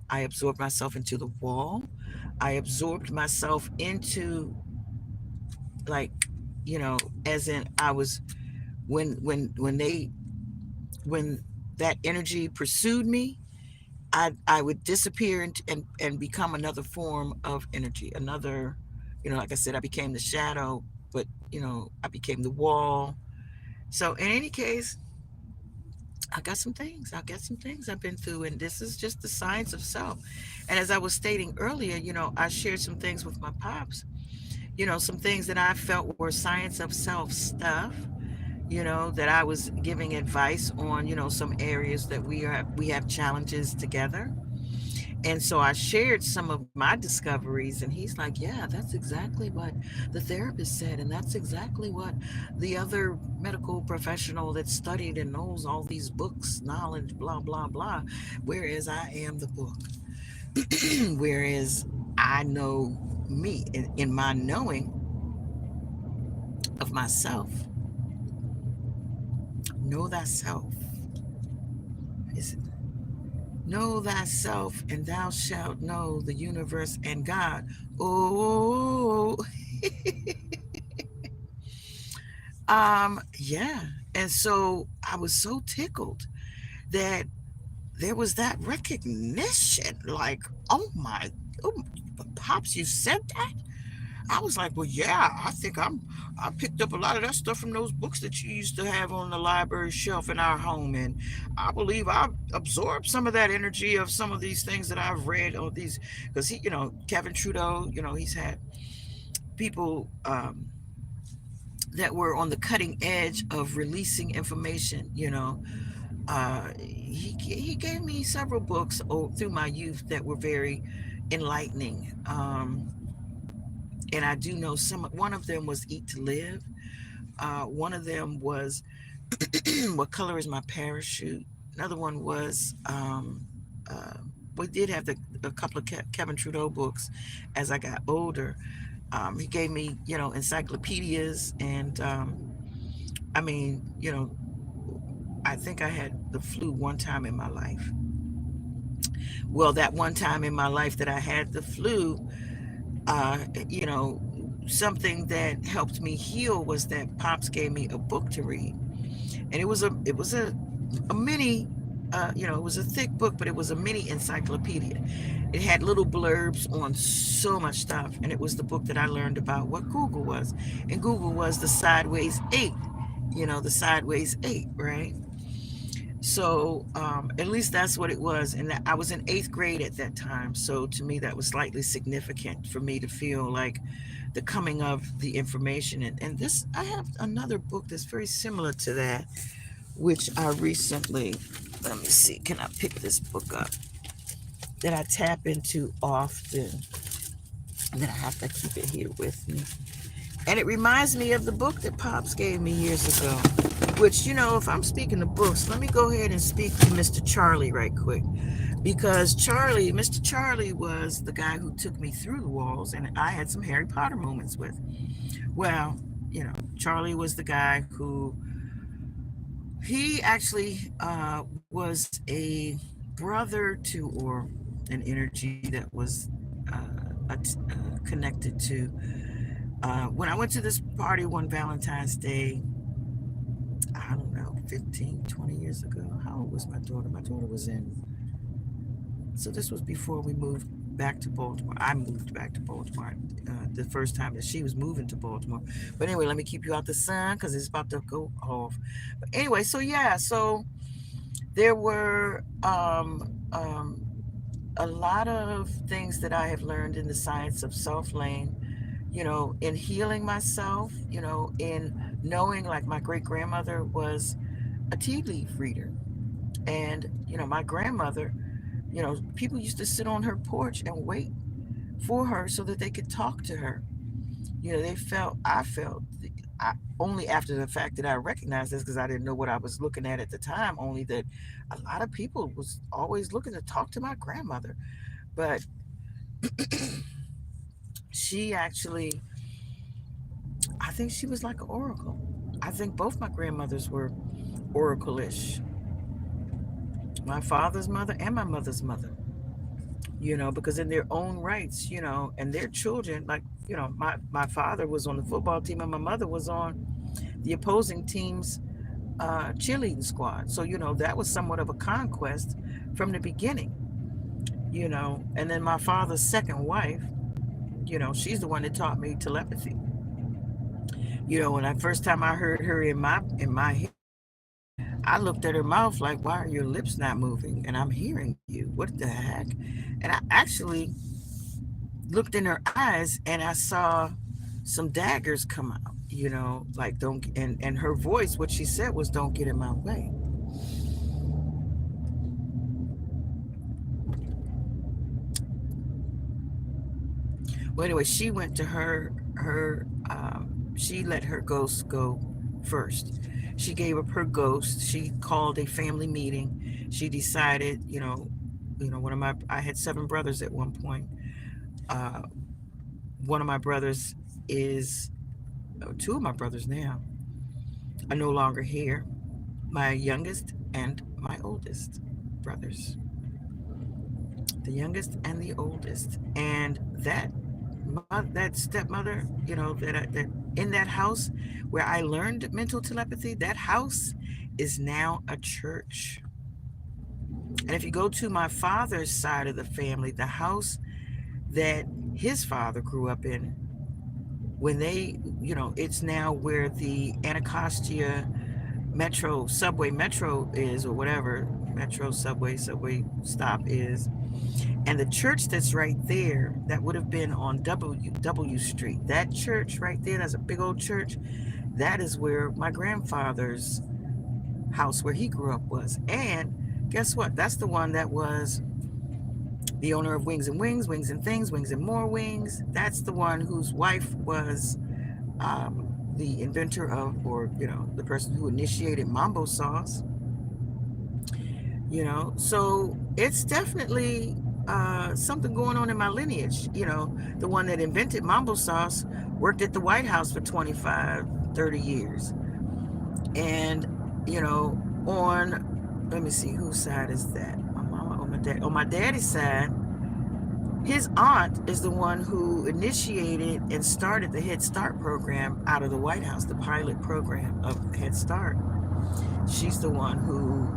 I absorbed myself into the wall. I absorbed myself into, like, as in I was, when that energy pursued me, I would disappear and become another form of energy. Another, like I said, I became the shadow, but I became the wall. So in any case, I got some things I've been through, and this is just the science of self. And as I was stating earlier, I shared some things with my pops, some things that I felt were science of self stuff, that I was giving advice on, some areas that we have challenges together. And so I shared some of my discoveries, and he's like, yeah, that's exactly what the therapist said. And that's exactly what the other medical professional that studied and knows all these books, knowledge, blah, blah, blah. Whereas I am the book. Whereas I know me in my knowing of myself. Know thyself. Is it? Know thyself, and thou shalt know the universe and God. Oh, yeah. And so I was so tickled that there was that recognition. Like, oh, pops, you said that? I was like, well, yeah, I picked up a lot of that stuff from those books that you used to have on the library shelf in our home. And I believe I absorbed some of that energy of some of these things that I've read, or these, because Kevin Trudeau, he's had people, that were on the cutting edge of releasing information, he gave me several books through my youth that were very enlightening. And I do know one of them was Eat to Live. One of them was What Color Is My Parachute. Another one was, uh, we did have a couple of Kevin Trudeau books as I got older. He gave me, encyclopedias, and I mean, I think I had the flu one time in my life. Well, that one time in my life that I had the flu, You know, something that helped me heal was that Pops gave me a book to read, and it was a mini. It was a thick book, but it was a mini encyclopedia. It had little blurbs on so much stuff, and it was the book that I learned about what Google was, and Google was the Sideways Eight. The Sideways Eight, right? So at least that's what it was. And I was in eighth grade at that time. So to me, that was slightly significant for me to feel like the coming of the information. And this, I have another book that's very similar to that, which I recently, let me see, can I pick this book up that I tap into often? And then I have to keep it here with me. And it reminds me of the book that Pops gave me years ago. Which, if I'm speaking of books, let me go ahead and speak to Mr. Charlie right quick. Because Mr. Charlie was the guy who took me through the walls, and I had some Harry Potter moments with. Well, Charlie was the guy who, he actually was a brother to, or an energy that was connected to. When I went to this party one Valentine's Day, I don't know, 15, 20 years ago. How old was my daughter? My daughter was in, so this was before we moved back to Baltimore. I moved back to Baltimore the first time that she was moving to Baltimore. But anyway, let me keep you out the sun because it's about to go off. But anyway, so yeah, so there were a lot of things that I have learned in the science of self-lane, in healing myself, in knowing, like, my great grandmother was a tea leaf reader. And, my grandmother, people used to sit on her porch and wait for her so that they could talk to her. I felt, I, only after the fact that I recognized this, because I didn't know what I was looking at the time, only that a lot of people was always looking to talk to my grandmother. But she actually, I think she was like an oracle. I think both my grandmothers were oracle-ish. My father's mother and my mother's mother, because in their own rights, and their children, like, my father was on the football team and my mother was on the opposing team's cheerleading squad. So, that was somewhat of a conquest from the beginning, and then my father's second wife, she's the one that taught me telepathy. When I first time I heard her in my head, I looked at her mouth like, why are your lips not moving? And I'm hearing you. What the heck? And I actually looked in her eyes and I saw some daggers come out, like, don't, and her voice, what she said was, don't get in my way. Well, anyway, she went to she let her ghost go first. She gave up her ghost. She called a family meeting. She decided, I had 7 brothers at one point. Uh, one of my brothers is, 2 of my brothers now are no longer here. My youngest and my oldest brothers, the youngest and the oldest, and that stepmother, that in that house where I learned mental telepathy, that house is now a church. And if you go to my father's side of the family, the house that his father grew up in, when they, it's now where the Anacostia metro is, or whatever metro subway stop is. And the church that's right there, that would have been on W Street, that church right there, that's a big old church. That is where my grandfather's house, where he grew up, was. And guess what? That's the one that was the owner of Wings and Wings, Wings and Things, Wings and More Wings. That's the one whose wife was the inventor of, or, the person who initiated Mambo sauce. So it's definitely something going on in my lineage. The one that invented Mambo sauce worked at the White House for 25, 30 years. And, on, let me see, whose side is that? My mama or my dad? On my daddy's side, His aunt is the one who initiated and started the Head Start program out of the White House, the pilot program of Head Start. She's the one who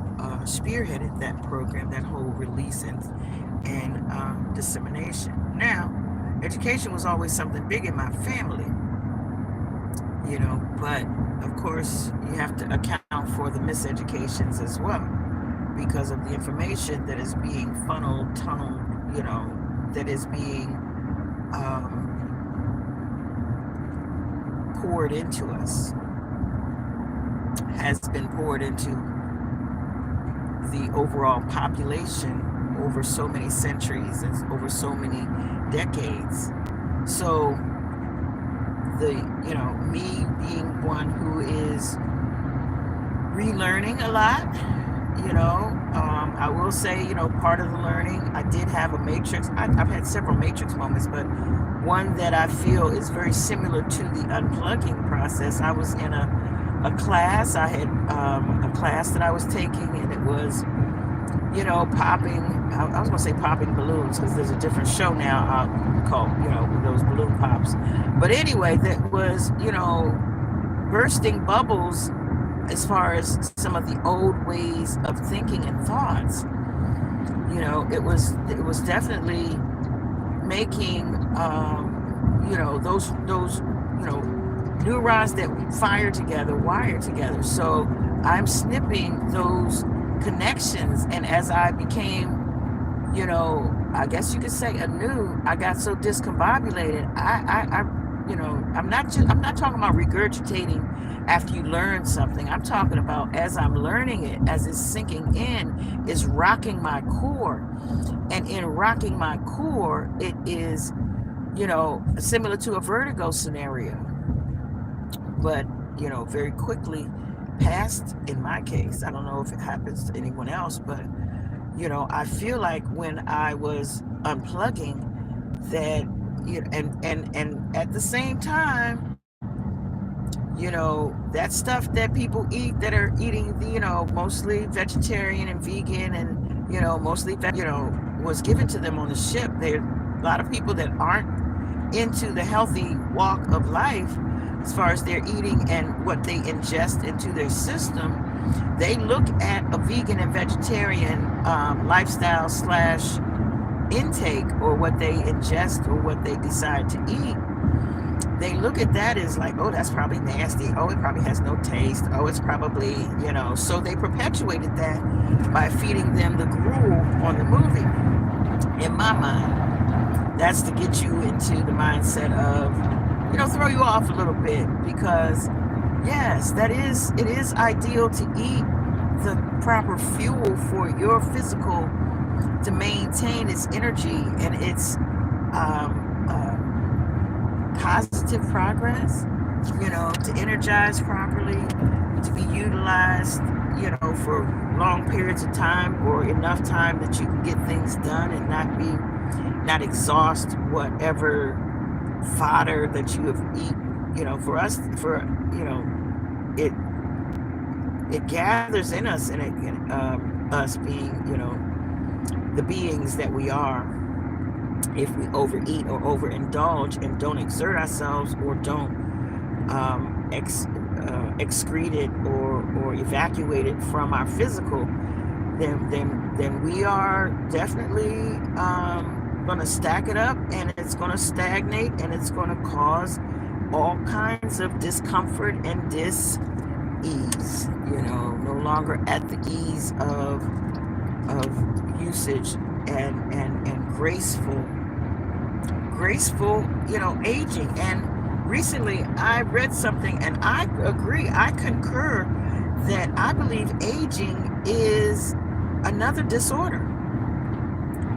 spearheaded that program, that whole release and dissemination. Now, education was always something big in my family, but of course you have to account for the miseducations as well because of the information that is being funneled, tunneled, that is being poured into us, has been poured into the overall population over so many centuries and over so many decades. So me being one who is relearning a lot, I will say, part of the learning, I did have a matrix. I've had several matrix moments, but one that I feel is very similar to the unplugging process. I was in a class. I had a class that I was taking, and it was, popping. I was going to say popping balloons because there's a different show now called, those balloon pops. But anyway, that was, bursting bubbles as far as some of the old ways of thinking and thoughts. It was definitely making, those neurons that fire together, wire together. So I'm snipping those connections, and as I became, I guess you could say anew, I got so discombobulated. I'm not talking about regurgitating after you learn something. I'm talking about as I'm learning it, as it's sinking in, it's rocking my core. And in rocking my core, it is, similar to a vertigo scenario. But, very quickly passed in my case. I don't know if it happens to anyone else, but, I feel like when I was unplugging that, and at the same time, that stuff that people eat that are eating the, mostly vegetarian and vegan and, mostly, was given to them on the ship. There are a lot of people that aren't into the healthy walk of life as far as their eating and what they ingest into their system. They look at a vegan and vegetarian lifestyle / intake, or what they ingest or what they decide to eat. They look at that as like, oh, that's probably nasty. Oh, it probably has no taste. Oh, it's probably, so they perpetuated that by feeding them the gruel on the movie. In my mind, that's to get you into the mindset of, throw you off a little bit, because yes, it is ideal to eat the proper fuel for your physical to maintain its energy and its positive progress, to energize properly, to be utilized, for long periods of time, or enough time that you can get things done and not exhaust whatever fodder that you have eaten. For us, it gathers in us, and us being, the beings that we are. If we overeat or overindulge and don't exert ourselves, or don't excrete it or evacuate it from our physical, then we are definitely going to stack it up, and it's going to stagnate, and it's going to cause all kinds of discomfort and dis-ease. No longer at the ease of usage and graceful, aging. And recently I read something, and I agree, I concur, that I believe aging is another disorder.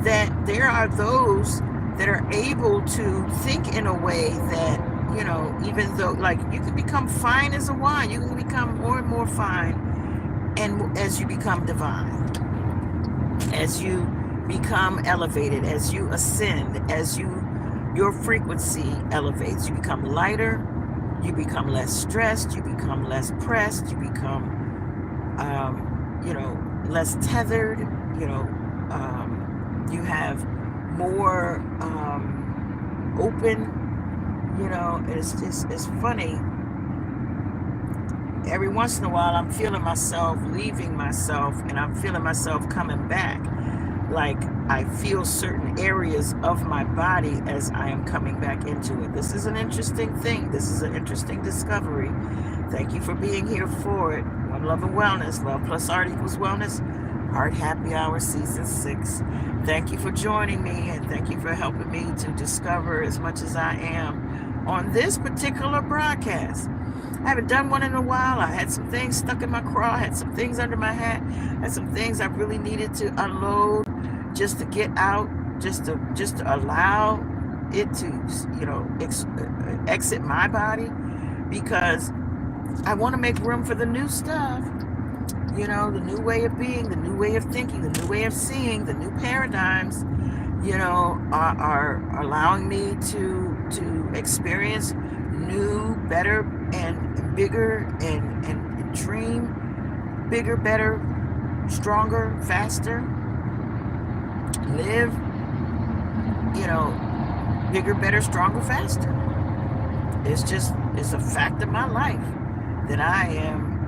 That there are those that are able to think in a way that, even though, like, you can become fine as a wine, you can become more and more fine, and as you become divine, as you become elevated, as you ascend, as your frequency elevates, you become lighter, you become less stressed, you become less pressed, you become less tethered, you have more open. It's funny. Every once in a while, I'm feeling myself leaving myself, and I'm feeling myself coming back. Like I feel certain areas of my body as I am coming back into it. This is an interesting thing. This is an interesting discovery. Thank you for being here for it. One Love and Wellness. Love+Art equals wellness. Art Happy Hour Season 6. Thank you for joining me, and thank you for helping me to discover as much as I am on this particular broadcast. I haven't done one in a while. I had some things stuck in my craw. I had some things under my hat. I had some things I really needed to unload, just to get out, just to allow it to, exit my body, because I want to make room for the new stuff. The new way of being, the new way of thinking, the new way of seeing, the new paradigms, are allowing me to experience new, better, and bigger, and dream bigger, better, stronger, faster, live, bigger, better, stronger, faster. It's a fact of my life that I am,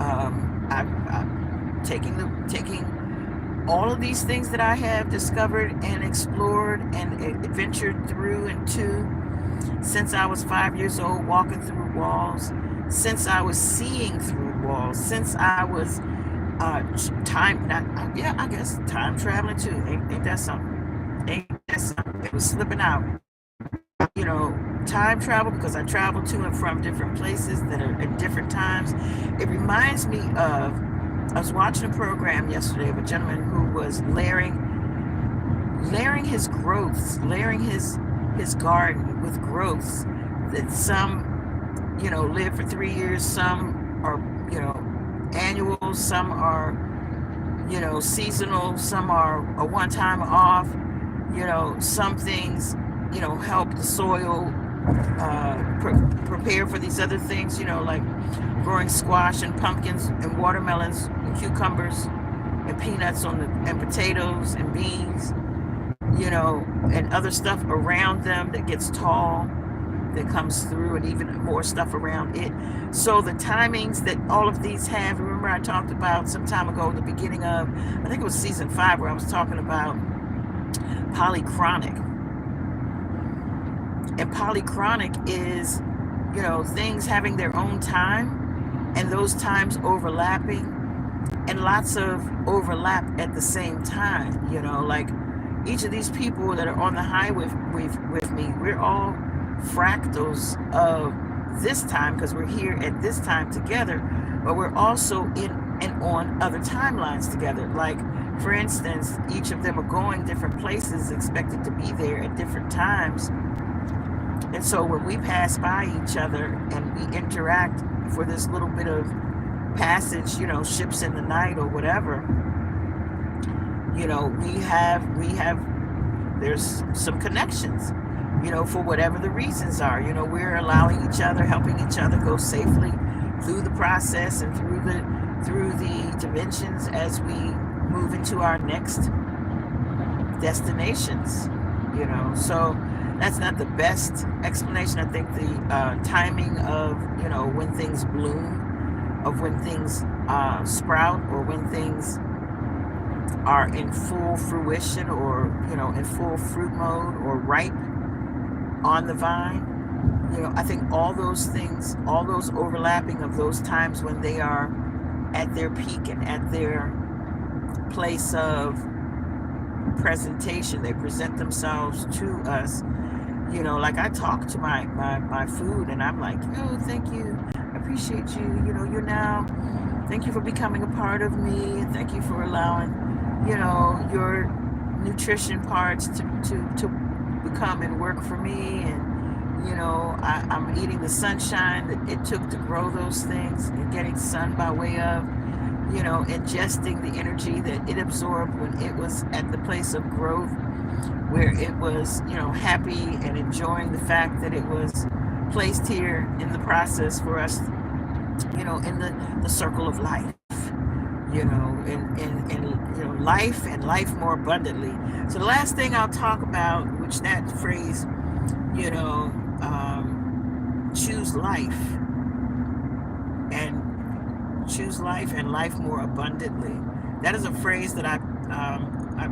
I'm taking all of these things that I have discovered and explored and adventured through and to since I was 5 years old, walking through walls, since I was seeing through walls, since I was time traveling too. Ain't that something? Ain't that something? It was slipping out. Time travel, because I travel to and from different places that are at different times. It reminds me of, I was watching a program yesterday of a gentleman who was layering his growths, layering his garden with growths that some, live for 3 years, some are, annual, some are, seasonal, some are a one-time off. Some things, help the soil prepare for these other things, like growing squash and pumpkins and watermelons and cucumbers and peanuts and potatoes and beans, and other stuff around them that gets tall, that comes through, and even more stuff around it. So the timings that all of these have, remember I talked about some time ago, the beginning of, I think it was season 5, where I was talking about polychronic. And polychronic is, things having their own time, and those times overlapping, and lots of overlap at the same time. Like each of these people that are on the highway with me, we're all fractals of this time, because we're here at this time together, but we're also in and on other timelines together. Like, for instance, each of them are going different places, expected to be there at different times. And so when we pass by each other and we interact for this little bit of passage, ships in the night or whatever, there's some connections, for whatever the reasons are. We're allowing each other, helping each other go safely through the process and through the dimensions as we move into our next destinations. So that's not the best explanation. I think the timing of, when things bloom, of when things sprout, or when things are in full fruition, or, in full fruit mode, or ripe on the vine. I think all those things, all those overlapping of those times when they are at their peak and at their place of presentation, they present themselves to us. Like I talk to my food, and I'm like, thank you, I appreciate you, you're now, thank you for becoming a part of me, and thank you for allowing, your nutrition parts to become and work for me. And I'm eating the sunshine that it took to grow those things, and getting sun by way of, ingesting the energy that it absorbed when it was at the place of growth, where it was, happy and enjoying the fact that it was placed here in the process for us, in the circle of life, and life and life more abundantly. So the last thing I'll talk about, which that phrase, you know, choose life and choose life and life more abundantly. That is a phrase that I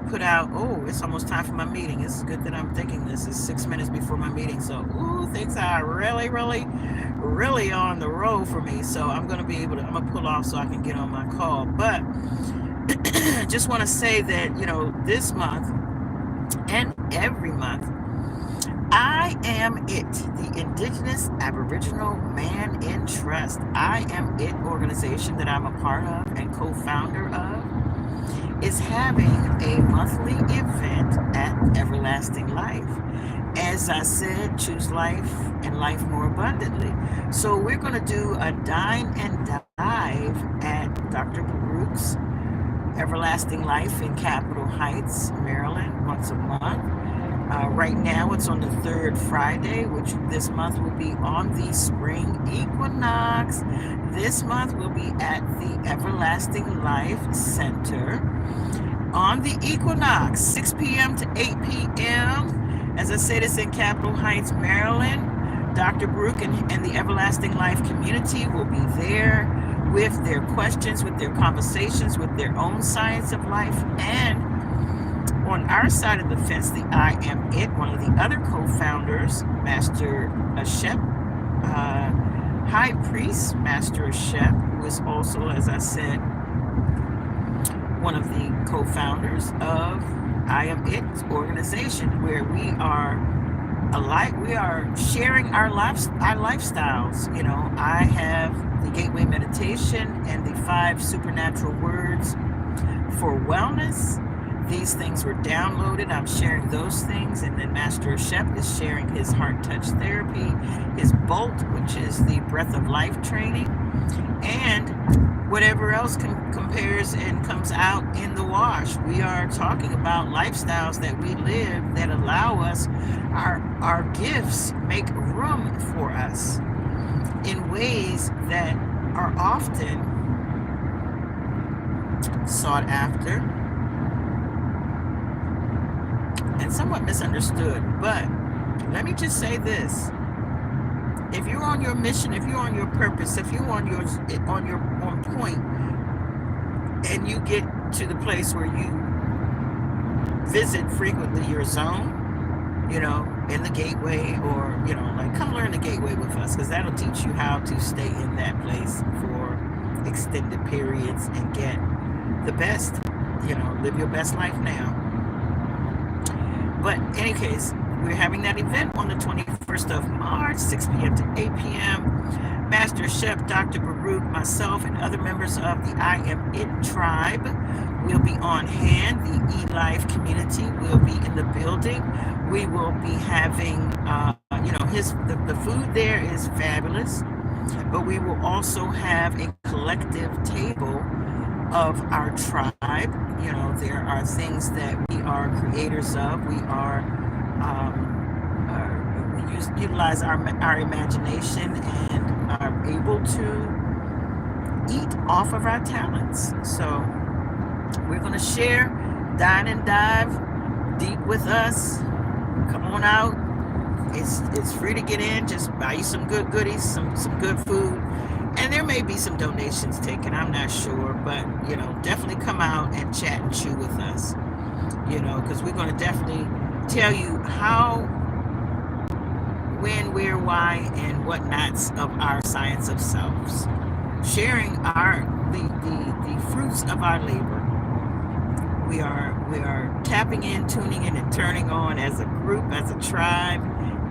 put out. Oh, it's almost time for my meeting. It's good that I'm thinking this. It's 6 minutes before my meeting. So, ooh, things are really, really, really on the road for me. So I'm going to be able to, I'm going to pull off so I can get on my call. But just want to say that, you know, this month and every month, I Am It, the Indigenous Aboriginal Man in Trust. I Am It organization that I'm a part of and co-founder of is having a monthly event at Everlasting Life. As I said, choose life and life more abundantly. So we're going to do a dine and dive at Dr. Baruch's Everlasting Life in Capitol Heights, Maryland, once a month. Right now it's on the third Friday, which this month will be on the spring equinox. This month will be at the Everlasting Life Center on the equinox, 6 p.m. to 8 p.m. As I said, it's in Capitol Heights, Maryland. Dr. Baruch and the Everlasting Life community will be there with their questions, with their conversations, with their own science of life. And on our side of the fence, the I Am It, one of the other co-founders, Master Shep, High Priest Master Shep, who is also, as I said, one of the co-founders of I Am It organization, where we are alike. We are sharing our lifestyles. You know, I have the Gateway Meditation and the 5 supernatural words for wellness. These things were downloaded. I'm sharing those things. And then Master Shep is sharing his heart touch therapy, his Bolt, which is the breath of life training, and whatever else compares and comes out in the wash. We are talking about lifestyles that we live that allow us, our gifts make room for us in ways that are often sought after and somewhat misunderstood. But let me just say this: if you're on your mission, if you're on your purpose, if you're on point, and you get to the place where you visit frequently your zone, you know, in the gateway, or, you know, like, come learn the gateway with us, because that'll teach you how to stay in that place for extended periods and get the best, you know, live your best life now. But in any case, we're having that event on the 21st of March, 6 p.m. to 8 p.m. Master Shep, Dr. Baruch, myself, and other members of the I Am It tribe will be on hand. The E-Life community will be in the building. We will be having, you know, the food there is fabulous, but we will also have a collective table of our tribe. You know, there are things that we are creators of. We are, we utilize our imagination and are able to eat off of our talents. So we're going to share, dine and dive deep with us. Come on out. It's free to get in. Just buy you some good goodies, some good food. And there may be some donations taken, I'm not sure, but, you know, definitely come out and chat and chew with us, you know, because we're going to definitely tell you how, when, where, why, and whatnots of our science of selves, sharing the fruits of our labor. We are tapping in, tuning in, and turning on as a group, as a tribe.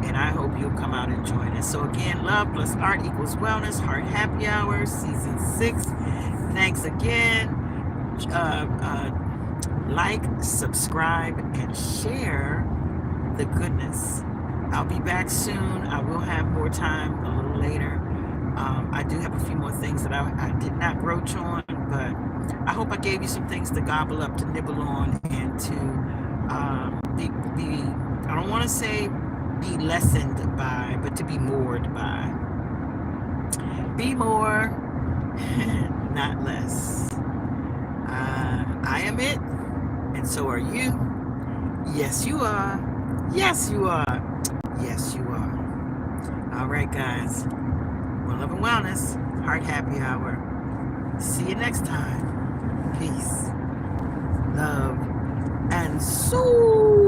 And I hope you'll come out and join us. So again, Love+Art equals Wellness, Heart Happy Hour, Season 6. Thanks again. Like, subscribe, and share the goodness. I'll be back soon. I will have more time a little later. I do have a few more things that I did not broach on, but I hope I gave you some things to gobble up, to nibble on, and to be I don't want to say be lessened by, but to be moored by. Be more, not less. I am it. And so are you. Yes, you are. Yes, you are. Yes, you are. All right, guys. Well, love and wellness. Heart happy hour. See you next time. Peace, love, and soul.